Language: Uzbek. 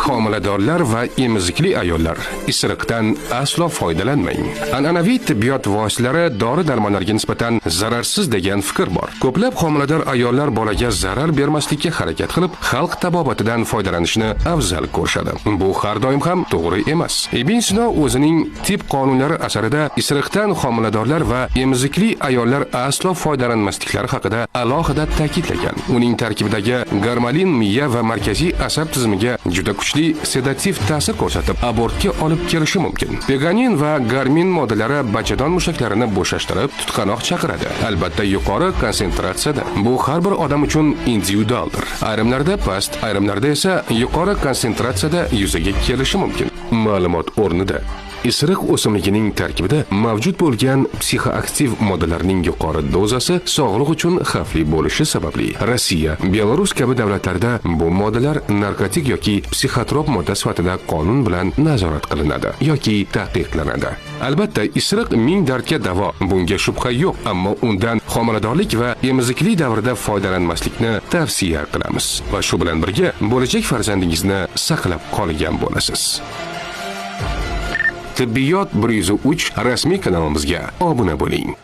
Homiladorlar va emizikli ayollar, isiriqdan aslo foydalanmang. An'anaviy tibbiyot vositalari dori-darmonlarga nisbatan zararsiz degan fikr bor. Ko'plab homilador ayollar bolaga zarar bermaslikka harakat qilib, xalq tabobatidan foydalanishni afzal ko'rishadi. Bu har doim ham to'g'ri emas. Ibn Sino o'zining Tibb qonunlari asarida isiriqdan homiladorlar va emizikli ayollar aslo foydalanmasliklari haqida alohida ta'kidlagan. Uning tarkibidagi garmalin miya va markaziy asab tizimiga juda kuchli sedativ ta'sir ko'rsatib, abortga olib kelishi mumkin. Peganin va garmin moddalari bachadon mushaklarini bo'shashtirib, tutqanoq chaqiradi. Albatta yuqori konsentratsiyada. Bu har bir odam uchun individualdir. Ayrimlarda past, ayrimlarda esa yuqori konsentratsiyada yuzaga kelishi mumkin. Ma'lumot o'rnida isiriq o'simligining tarkibida mavjud bo'lgan psixoaktiv moddalarning yuqori dozasi sog'liq uchun xavfli bo'lishi sababli Rossiya, Belarus kabi davlatlarda bu moddalar narkotik yoki psixotrop modda sifatida qonun bilan nazorat qilinadi yoki taqiqlanadi. Albatta, isiriq ming dardga davo, bunga shubha yo'q, ammo undan homiladorlik va emizikli davrida foydalanmaslikni tavsiya qilamiz va shu bilan birga bo'lajak farzandingizni saqlab qolgan bo'lasiz. Tibbiyot 103 rasmiy kanalimizga obuna bo'ling.